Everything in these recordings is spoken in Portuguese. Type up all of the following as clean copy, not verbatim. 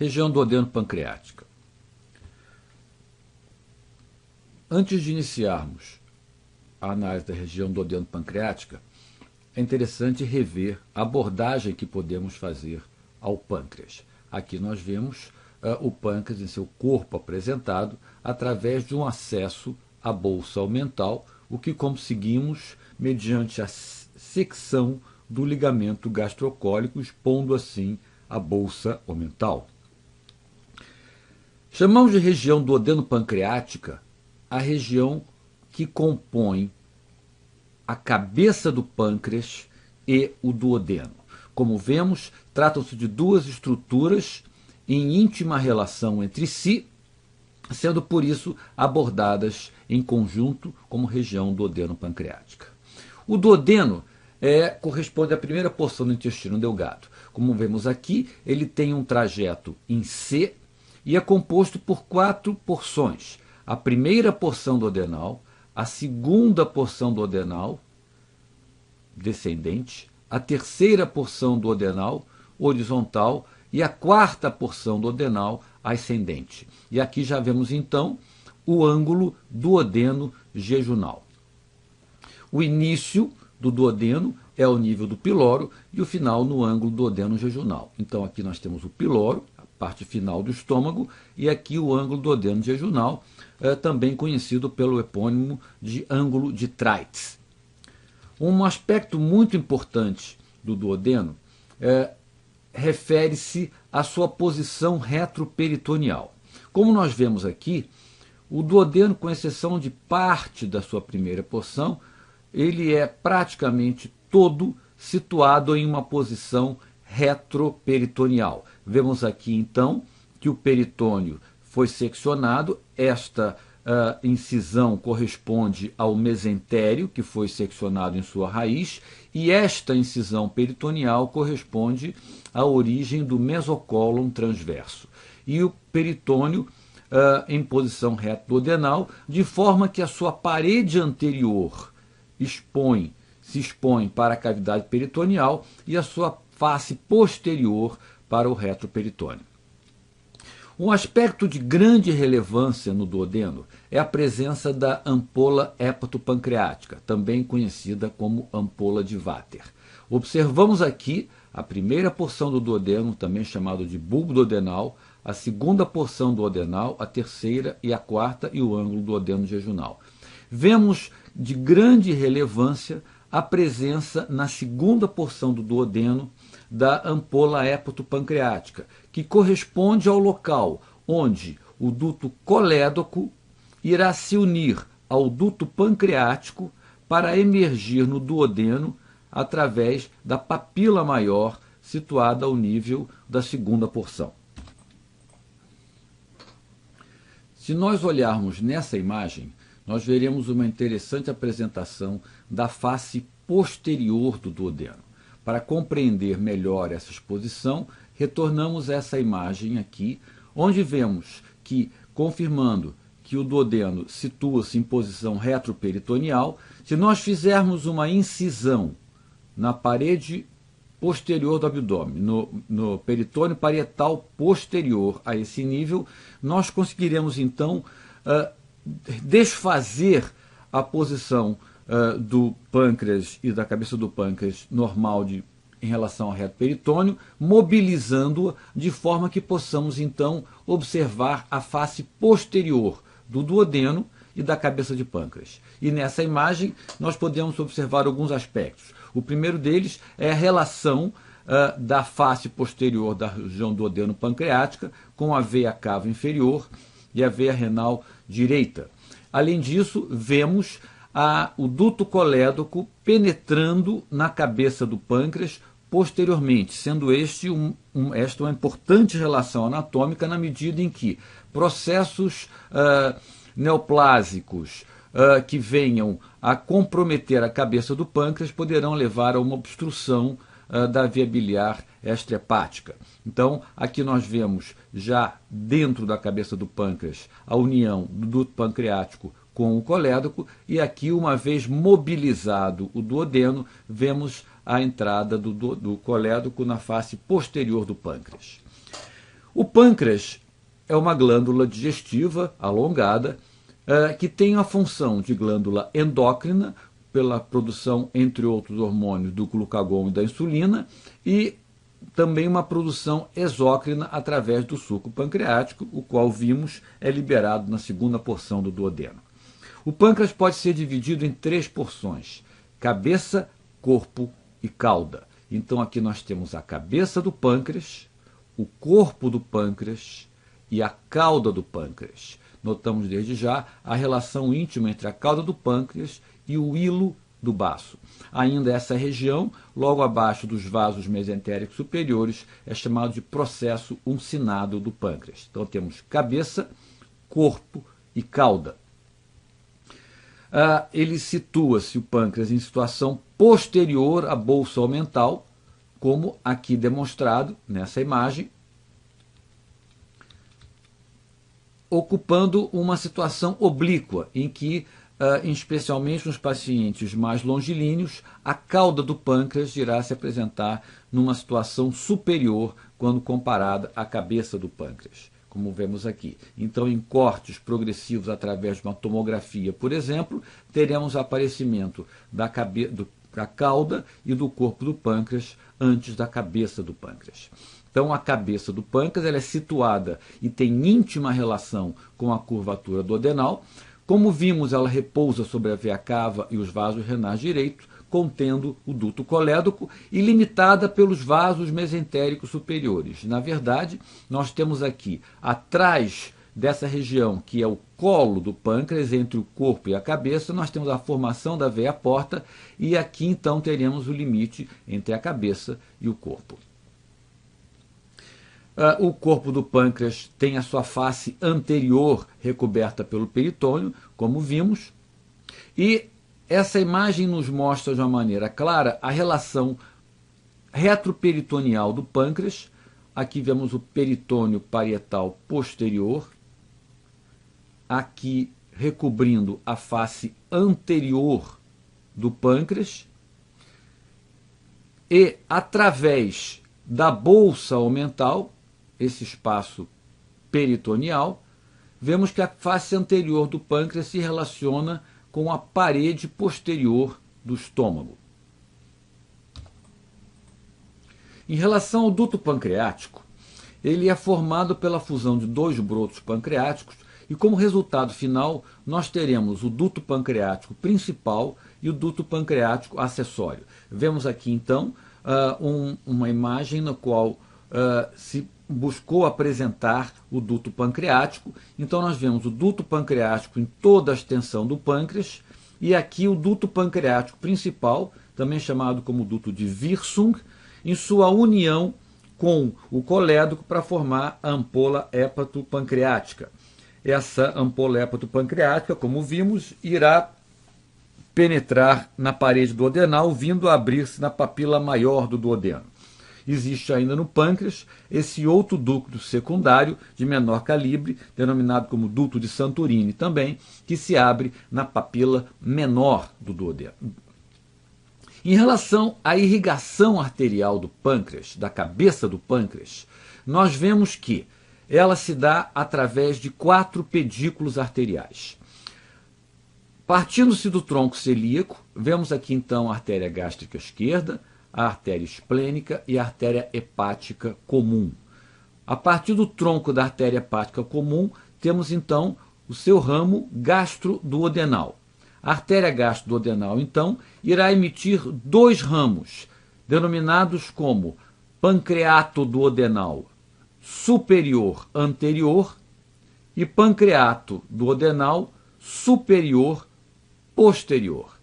Região duodeno-pancreática. Antes de iniciarmos a análise da região duodeno-pancreática, é interessante rever a abordagem que podemos fazer ao pâncreas. Aqui nós vemos o pâncreas em seu corpo apresentado através de um acesso à bolsa omental, o que conseguimos mediante a secção do ligamento gastrocólico, expondo assim a bolsa omental. Chamamos de região duodeno-pancreática a região que compõe a cabeça do pâncreas e o duodeno. Como vemos, tratam-se de duas estruturas em íntima relação entre si, sendo por isso abordadas em conjunto como região duodeno-pancreática. O duodeno corresponde à primeira porção do intestino delgado. Como vemos aqui, ele tem um trajeto em C e é composto por 4 porções. A primeira porção duodenal, a segunda porção duodenal, descendente, a terceira porção duodenal, horizontal, e a quarta porção duodenal, ascendente. E aqui já vemos então o ângulo duodeno-jejunal. O início do duodeno é ao nível do piloro e o final no ângulo duodeno-jejunal. Então aqui nós temos o piloro, a parte final do estômago, e aqui o ângulo duodeno-jejunal, também conhecido pelo epônimo de ângulo de Treitz. Um aspecto muito importante do duodeno refere-se à sua posição retroperitoneal. Como nós vemos aqui, o duodeno, com exceção de parte da sua primeira porção, ele é praticamente todo situado em uma posição retroperitoneal. Vemos aqui então que o peritônio foi seccionado, esta incisão corresponde ao mesentério, que foi seccionado em sua raiz, e esta incisão peritoneal corresponde à origem do mesocólon transverso. E o peritônio em posição reto-duodenal, de forma que a sua parede anterior se expõe para a cavidade peritoneal e a sua face posterior para o retroperitônio. Um aspecto de grande relevância no duodeno é a presença da ampola hepatopancreática, também conhecida como ampola de Vater. Observamos aqui a primeira porção do duodeno, também chamado de bulbo duodenal, a segunda porção duodenal, a terceira e a quarta e o ângulo duodeno-jejunal. Vemos de grande relevância a presença na segunda porção do duodeno da ampola hepatopancreática, que corresponde ao local onde o duto colédoco irá se unir ao duto pancreático para emergir no duodeno através da papila maior situada ao nível da segunda porção. Se nós olharmos nessa imagem, nós veremos uma interessante apresentação da face posterior do duodeno. Para compreender melhor essa exposição, retornamos a essa imagem aqui, onde vemos que, confirmando que o duodeno situa-se em posição retroperitoneal, se nós fizermos uma incisão na parede posterior do abdômen, no peritônio parietal posterior a esse nível, nós conseguiremos então desfazer a posição do pâncreas e da cabeça do pâncreas normal em relação ao reto peritônio, mobilizando-a de forma que possamos então observar a face posterior do duodeno e da cabeça de pâncreas. E nessa imagem nós podemos observar alguns aspectos. O primeiro deles é a relação da face posterior da região duodeno-pancreática com a veia cava inferior e a veia renal direita. Além disso, vemos o duto colédoco penetrando na cabeça do pâncreas posteriormente, sendo esta uma importante relação anatômica na medida em que processos neoplásicos que venham a comprometer a cabeça do pâncreas poderão levar a uma obstrução da via biliar extrahepática. Então, aqui nós vemos já dentro da cabeça do pâncreas a união do duto pancreático com o colédoco, e aqui, uma vez mobilizado o duodeno, vemos a entrada do colédoco na face posterior do pâncreas. O pâncreas é uma glândula digestiva alongada que tem a função de glândula endócrina pela produção, entre outros hormônios, do glucagon e da insulina, e também uma produção exócrina através do suco pancreático, o qual vimos é liberado na segunda porção do duodeno. O pâncreas pode ser dividido em 3 porções: cabeça, corpo e cauda. Então aqui nós temos a cabeça do pâncreas, o corpo do pâncreas e a cauda do pâncreas. Notamos desde já a relação íntima entre a cauda do pâncreas e o hilo do baço. Ainda essa região, logo abaixo dos vasos mesentéricos superiores, é chamado de processo uncinado do pâncreas. Então temos cabeça, corpo e cauda. Ele situa-se, o pâncreas, em situação posterior à bolsa omental, como aqui demonstrado nessa imagem, ocupando uma situação oblíqua, em que, especialmente nos pacientes mais longilíneos, a cauda do pâncreas irá se apresentar numa situação superior quando comparada à cabeça do pâncreas, como vemos aqui. Então, em cortes progressivos através de uma tomografia, por exemplo, teremos aparecimento da cauda e do corpo do pâncreas antes da cabeça do pâncreas. Então, a cabeça do pâncreas ela é situada e tem íntima relação com a curvatura duodenal. Como vimos, ela repousa sobre a veia cava e os vasos renais direitos, contendo o duto colédoco e limitada pelos vasos mesentéricos superiores. Na verdade, nós temos aqui, atrás dessa região, que é o colo do pâncreas, entre o corpo e a cabeça, nós temos a formação da veia porta, e aqui então teremos o limite entre a cabeça e o corpo. O corpo do pâncreas tem a sua face anterior recoberta pelo peritônio, como vimos, e essa imagem nos mostra de uma maneira clara a relação retroperitoneal do pâncreas. Aqui vemos o peritônio parietal posterior, aqui recobrindo a face anterior do pâncreas, e através da bolsa omental, esse espaço peritoneal, vemos que a face anterior do pâncreas se relaciona com a parede posterior do estômago. Em relação ao duto pancreático, ele é formado pela fusão de 2 brotos pancreáticos e, como resultado final, nós teremos o duto pancreático principal e o duto pancreático acessório. Vemos aqui, então, uma imagem na qual se buscou apresentar o duto pancreático. Então nós vemos o duto pancreático em toda a extensão do pâncreas e aqui o duto pancreático principal, também chamado como duto de Wirsung, em sua união com o colédoco para formar a ampola hepatopancreática. Essa ampola hepatopancreática, como vimos, irá penetrar na parede duodenal, vindo a abrir-se na papila maior do duodeno. Existe ainda no pâncreas esse outro ducto secundário de menor calibre, denominado como duto de Santorini também, que se abre na papila menor do duodeno. Em relação à irrigação arterial do pâncreas, da cabeça do pâncreas, nós vemos que ela se dá através de 4 pedículos arteriais. Partindo-se do tronco celíaco, vemos aqui então a artéria gástrica esquerda, a artéria esplênica e a artéria hepática comum. A partir do tronco da artéria hepática comum, temos então o seu ramo gastroduodenal. A artéria gastroduodenal, então, irá emitir 2 ramos, denominados como pancreato duodenal superior anterior e pancreato duodenal superior posterior.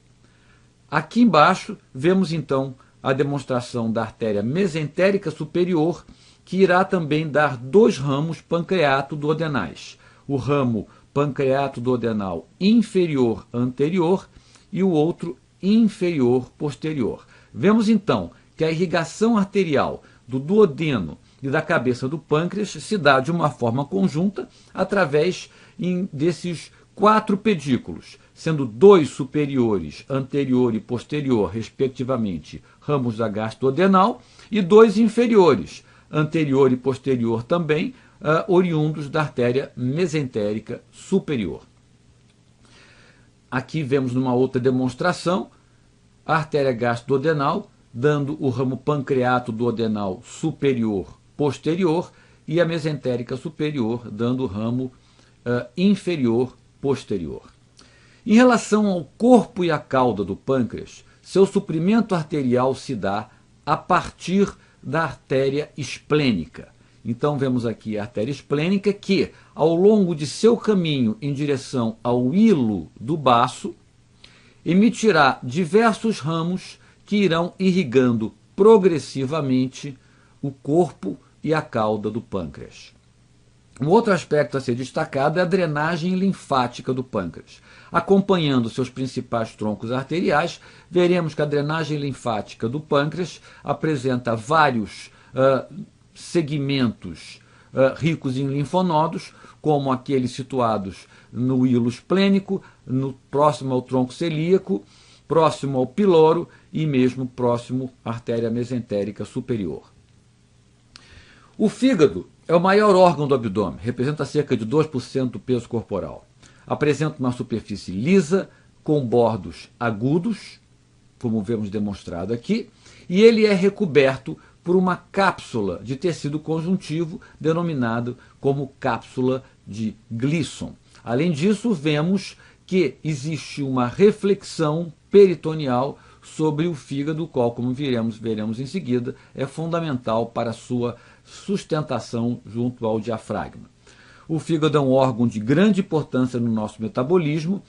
Aqui embaixo, vemos então a demonstração da artéria mesentérica superior, que irá também dar 2 ramos pancreato-duodenais. O ramo pancreato-duodenal inferior anterior e o outro inferior posterior. Vemos então que a irrigação arterial do duodeno e da cabeça do pâncreas se dá de uma forma conjunta através desses 4 pedículos, sendo 2 superiores, anterior e posterior, respectivamente, ramos da gastroduodenal, e 2 inferiores, anterior e posterior também, oriundos da artéria mesentérica superior. Aqui vemos numa outra demonstração a artéria gastroduodenal, dando o ramo pancreato-duodenal superior posterior e a mesentérica superior, dando o ramo inferior posterior. Em relação ao corpo e à cauda do pâncreas, seu suprimento arterial se dá a partir da artéria esplênica. Então vemos aqui a artéria esplênica que, ao longo de seu caminho em direção ao hilo do baço, emitirá diversos ramos que irão irrigando progressivamente o corpo e a cauda do pâncreas. Um outro aspecto a ser destacado é a drenagem linfática do pâncreas. Acompanhando seus principais troncos arteriais, veremos que a drenagem linfática do pâncreas apresenta vários segmentos ricos em linfonodos, como aqueles situados no hilo esplênico, próximo ao tronco celíaco, próximo ao piloro e mesmo próximo à artéria mesentérica superior. O fígado é o maior órgão do abdômen, representa cerca de 2% do peso corporal. Apresenta uma superfície lisa, com bordos agudos, como vemos demonstrado aqui, e ele é recoberto por uma cápsula de tecido conjuntivo, denominado como cápsula de Gleason. Além disso, vemos que existe uma reflexão peritoneal sobre o fígado, o qual, como veremos em seguida, é fundamental para a sua sustentação junto ao diafragma. O fígado é um órgão de grande importância no nosso metabolismo,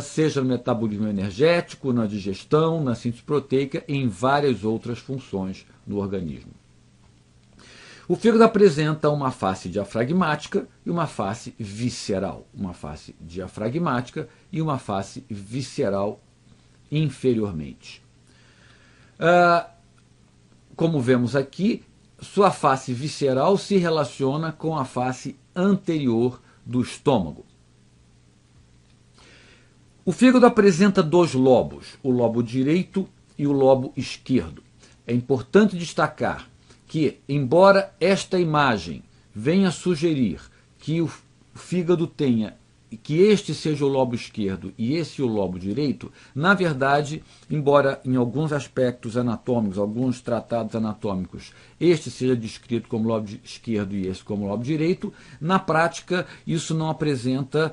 seja no metabolismo energético, na digestão, na síntese proteica e em várias outras funções no organismo. O fígado apresenta uma face diafragmática e uma face visceral. Uma face diafragmática e uma face visceral inferiormente. Como vemos aqui, sua face visceral se relaciona com a face anterior do estômago. O fígado apresenta dois lobos, o lobo direito e o lobo esquerdo. É importante destacar que, embora esta imagem venha sugerir que o fígado tenha, que este seja o lobo esquerdo e esse o lobo direito, na verdade, embora em alguns aspectos anatômicos, alguns tratados anatômicos, este seja descrito como lobo esquerdo e esse como lobo direito, na prática isso não apresenta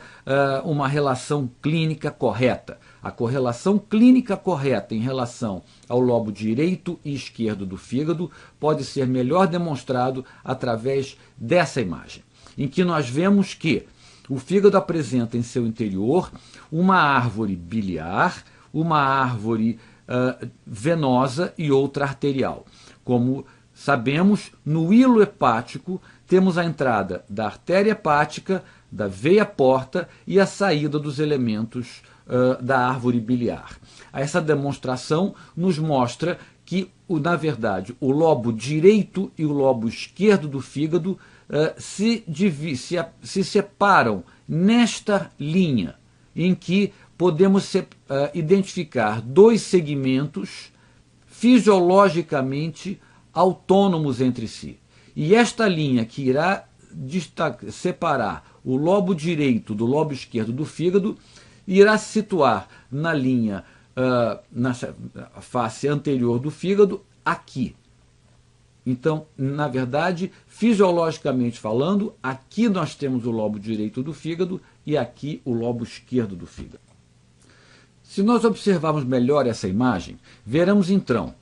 uma relação clínica correta. A correlação clínica correta em relação ao lobo direito e esquerdo do fígado pode ser melhor demonstrado através dessa imagem, em que nós vemos que o fígado apresenta em seu interior uma árvore biliar, uma árvore venosa e outra arterial. Como sabemos, no hilo hepático temos a entrada da artéria hepática, da veia porta e a saída dos elementos da árvore biliar. Essa demonstração nos mostra que, na verdade, o lobo direito e o lobo esquerdo do fígado se separam nesta linha, em que podemos identificar dois segmentos fisiologicamente autônomos entre si. E esta linha que irá separar o lobo direito do lobo esquerdo do fígado irá se situar na linha, na face anterior do fígado, aqui. Então, na verdade, fisiologicamente falando, aqui nós temos o lobo direito do fígado e aqui o lobo esquerdo do fígado. Se nós observarmos melhor essa imagem, veremos então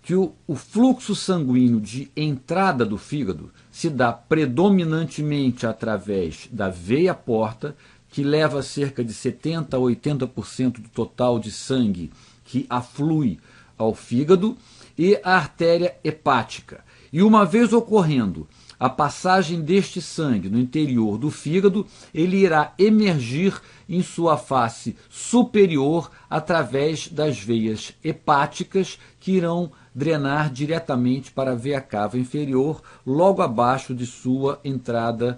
que o fluxo sanguíneo de entrada do fígado se dá predominantemente através da veia porta, que leva cerca de 70% a 80% do total de sangue que aflui ao fígado, e a artéria hepática. E uma vez ocorrendo a passagem deste sangue no interior do fígado, ele irá emergir em sua face superior através das veias hepáticas, que irão drenar diretamente para a veia cava inferior, logo abaixo de sua entrada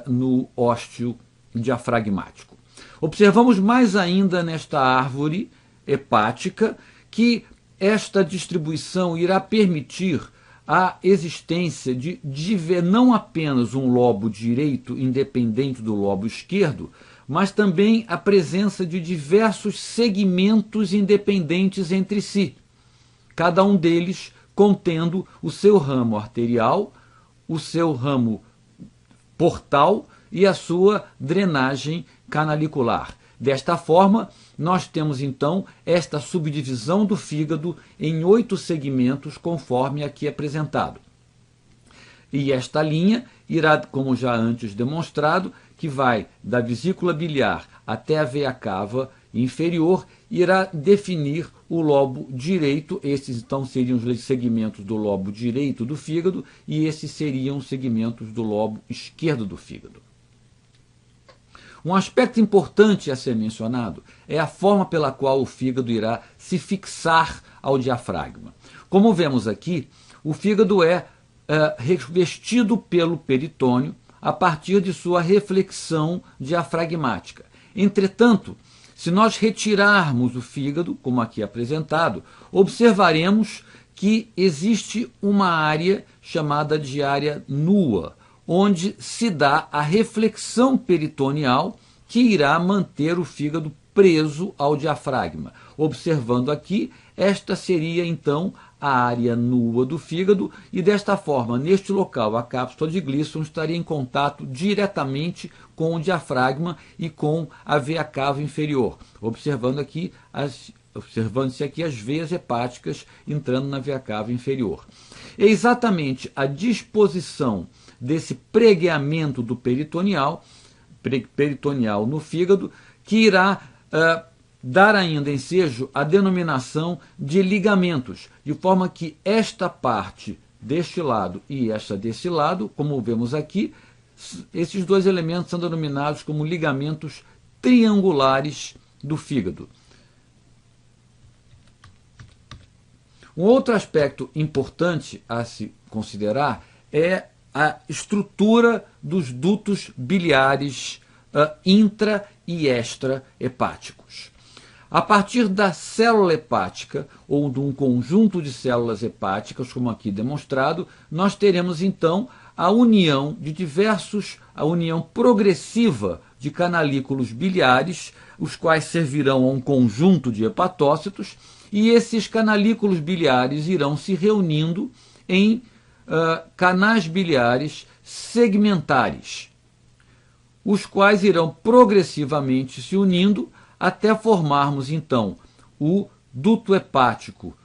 no ósteo diafragmático. Observamos mais ainda nesta árvore hepática que esta distribuição irá permitir a existência de não apenas um lobo direito independente do lobo esquerdo, mas também a presença de diversos segmentos independentes entre si, cada um deles contendo o seu ramo arterial, o seu ramo portal e a sua drenagem canalicular. Desta forma, nós temos então esta subdivisão do fígado em 8 segmentos, conforme aqui apresentado. E esta linha irá, como já antes demonstrado, que vai da vesícula biliar até a veia cava inferior, irá definir o lobo direito. Esses então seriam os segmentos do lobo direito do fígado e esses seriam os segmentos do lobo esquerdo do fígado. Um aspecto importante a ser mencionado é a forma pela qual o fígado irá se fixar ao diafragma. Como vemos aqui, o fígado é revestido pelo peritônio a partir de sua reflexão diafragmática. Entretanto, se nós retirarmos o fígado, como aqui apresentado, observaremos que existe uma área chamada de área nua, onde se dá a reflexão peritoneal que irá manter o fígado preso ao diafragma. Observando aqui, esta seria então a área nua do fígado e desta forma, neste local, a cápsula de Glisson estaria em contato diretamente com o diafragma e com a veia cava inferior, observando-se aqui as veias hepáticas entrando na veia cava inferior. É exatamente a disposição desse pregueamento do peritoneal no fígado que irá dar ainda ensejo a denominação de ligamentos, de forma que esta parte deste lado e esta desse lado, como vemos aqui, esses dois elementos são denominados como ligamentos triangulares do fígado. Um outro aspecto importante a se considerar é a estrutura dos dutos biliares intra e extra-hepáticos. A partir da célula hepática, ou de um conjunto de células hepáticas, como aqui demonstrado, nós teremos então a união progressiva de canalículos biliares, os quais servirão a um conjunto de hepatócitos, e esses canalículos biliares irão se reunindo em canais biliares segmentares, os quais irão progressivamente se unindo até formarmos então o duto hepático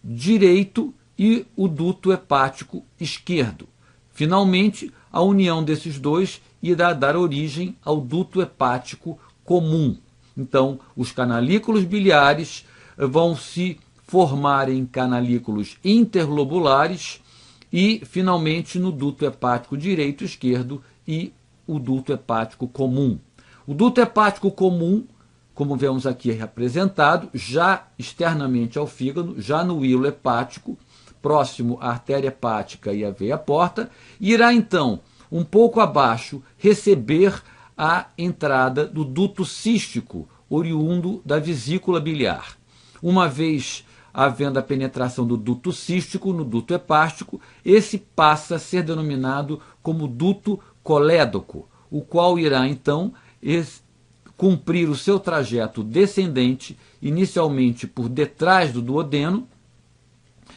direito e o duto hepático esquerdo. Finalmente, a união desses dois irá dar origem ao duto hepático comum. Então, os canalículos biliares vão se formar em canalículos interlobulares e, finalmente, no duto hepático direito e esquerdo e o duto hepático comum. O duto hepático comum, como vemos aqui representado, já externamente ao fígado, já no hilo hepático, próximo à artéria hepática e à veia porta, irá então, um pouco abaixo, receber a entrada do duto cístico, oriundo da vesícula biliar. Uma vez havendo a penetração do duto cístico no duto hepático, esse passa a ser denominado como duto colédoco, o qual irá então cumprir o seu trajeto descendente, inicialmente por detrás do duodeno,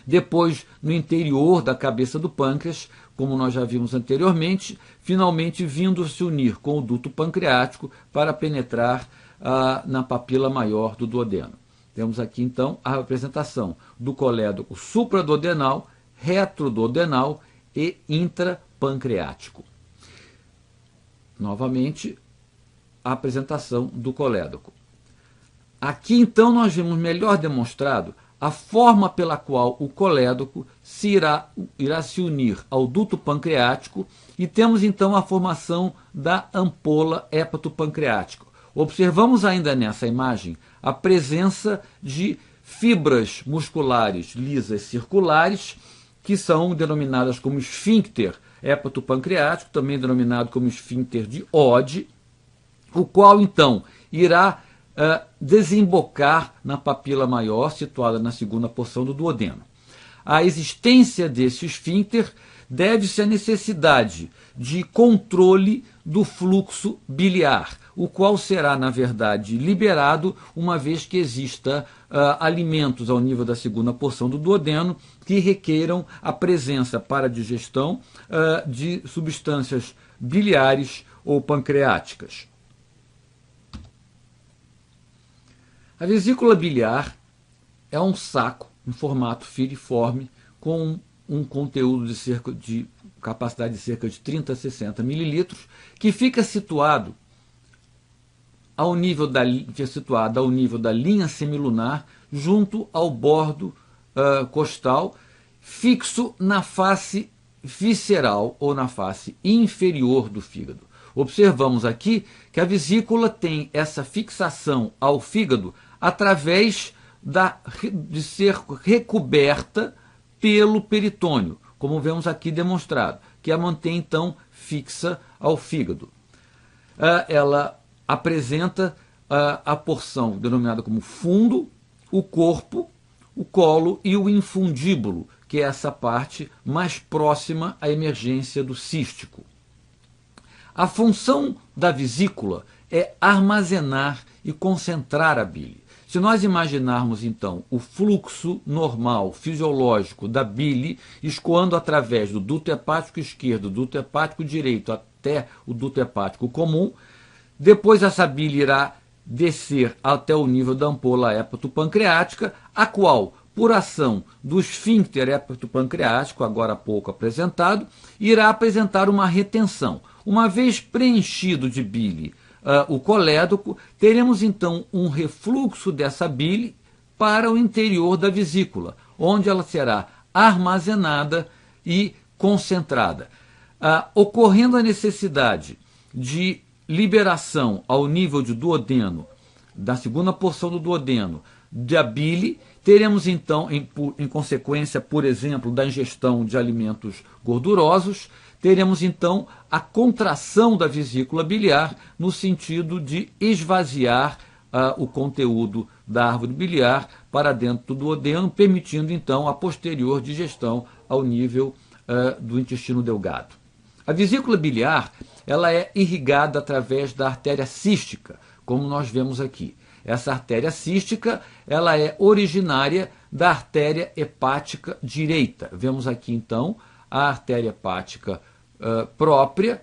depois no interior da cabeça do pâncreas, como nós já vimos anteriormente, finalmente vindo se unir com o duto pancreático para penetrar na papila maior do duodeno. Temos aqui então a representação do colédoco supraduodenal, retroduodenal e intrapancreático. Novamente, a apresentação do colédoco. Aqui então nós vemos melhor demonstrado a forma pela qual o colédoco irá se unir ao duto pancreático e temos então a formação da ampola hepatopancreática. Observamos ainda nessa imagem a presença de fibras musculares lisas circulares, que são denominadas como esfíncter hepatopancreático, também denominado como esfíncter de Oddi, o qual então irá desembocar na papila maior, situada na segunda porção do duodeno. à existência desse esfíncter deve-se a necessidade de controle do fluxo biliar, o qual será, na verdade, liberado uma vez que exista alimentos ao nível da segunda porção do duodeno que requeiram a presença para a digestão de substâncias biliares ou pancreáticas. A vesícula biliar é um saco em formato filiforme com um conteúdo de capacidade de cerca de 30 a 60 mililitros, que fica situado ao nível da linha semilunar, junto ao bordo costal, fixo na face visceral ou na face inferior do fígado. Observamos aqui que a vesícula tem essa fixação ao fígado através de ser recoberta pelo peritônio, como vemos aqui demonstrado, que a mantém então fixa ao fígado. Ela apresenta a porção denominada como fundo, o corpo, o colo e o infundíbulo, que é essa parte mais próxima à emergência do cístico. A função da vesícula é armazenar e concentrar a bile. Se nós imaginarmos, então, o fluxo normal, fisiológico da bile escoando através do duto hepático esquerdo, do duto hepático direito até o duto hepático comum, depois essa bile irá descer até o nível da ampola hepatopancreática, a qual, por ação do esfíncter hepatopancreático, agora há pouco apresentado, irá apresentar uma retenção. Uma vez preenchido de bile o colédoco, teremos então um refluxo dessa bile para o interior da vesícula, onde ela será armazenada e concentrada. Ocorrendo a necessidade de liberação ao nível de duodeno, da segunda porção do duodeno, da bile, teremos então, em consequência, por exemplo, da ingestão de alimentos gordurosos, teremos então a contração da vesícula biliar no sentido de esvaziar o conteúdo da árvore biliar para dentro do duodeno, permitindo então a posterior digestão ao nível do intestino delgado. A vesícula biliar ela é irrigada através da artéria cística, como nós vemos aqui. Essa artéria cística ela é originária da artéria hepática direita. Vemos aqui então a artéria hepática própria,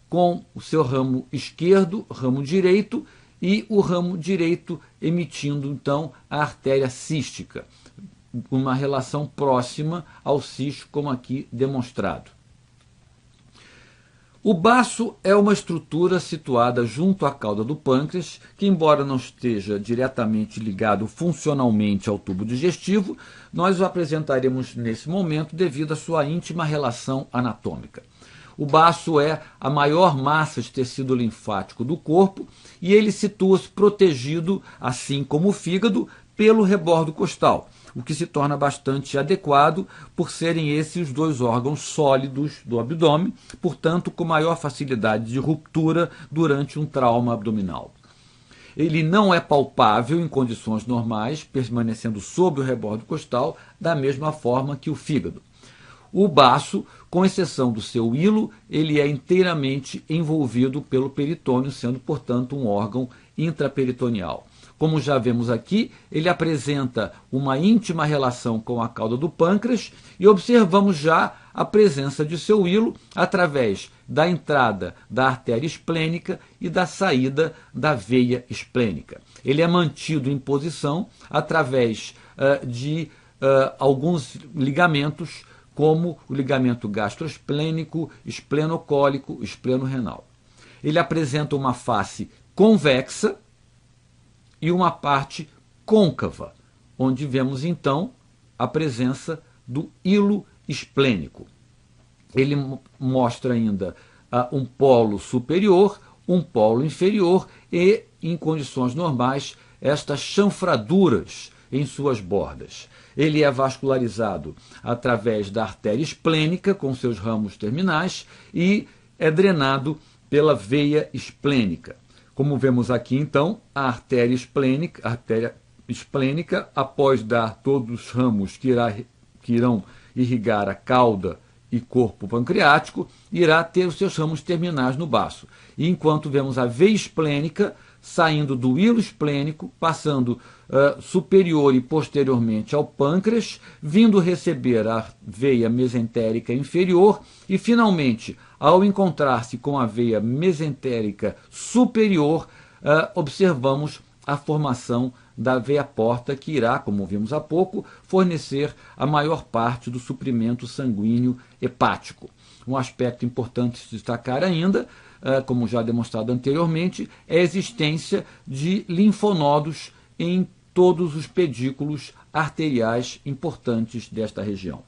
com o seu ramo esquerdo, ramo direito, e o ramo direito emitindo então a artéria cística, uma relação próxima ao cisto, como aqui demonstrado. O baço é uma estrutura situada junto à cauda do pâncreas, que, embora não esteja diretamente ligado funcionalmente ao tubo digestivo, nós o apresentaremos nesse momento devido à sua íntima relação anatômica. O baço é a maior massa de tecido linfático do corpo e ele situa-se protegido, assim como o fígado, pelo rebordo costal, o que se torna bastante adequado por serem esses os dois órgãos sólidos do abdômen, portanto, com maior facilidade de ruptura durante um trauma abdominal. Ele não é palpável em condições normais, permanecendo sob o rebordo costal, da mesma forma que o fígado. O baço, com exceção do seu hilo, ele é inteiramente envolvido pelo peritônio, sendo, portanto, um órgão intraperitoneal. Como já vemos aqui, ele apresenta uma íntima relação com a cauda do pâncreas e observamos já a presença de seu hilo através da entrada da artéria esplênica e da saída da veia esplênica. Ele é mantido em posição através de alguns ligamentos, como o ligamento gastroesplênico, esplenocólico, esplenorrenal. Ele apresenta uma face convexa e uma parte côncava, onde vemos então a presença do hilo esplênico. Ele mostra ainda um polo superior, um polo inferior e, em condições normais, estas chanfraduras em suas bordas. Ele é vascularizado através da artéria esplênica, com seus ramos terminais, e é drenado pela veia esplênica. Como vemos aqui, então, a artéria esplênica, após dar todos os ramos que irá que irão irrigar a cauda e corpo pancreático, irá ter os seus ramos terminais no baço. E enquanto vemos a veia esplênica saindo do hilo esplênico, passando superior e posteriormente ao pâncreas, vindo receber a veia mesentérica inferior e, finalmente, ao encontrar-se com a veia mesentérica superior, observamos a formação da veia porta, que irá, como vimos há pouco, fornecer a maior parte do suprimento sanguíneo hepático. Um aspecto importante de destacar ainda, como já demonstrado anteriormente, é a existência de linfonodos em todos os pedículos arteriais importantes desta região.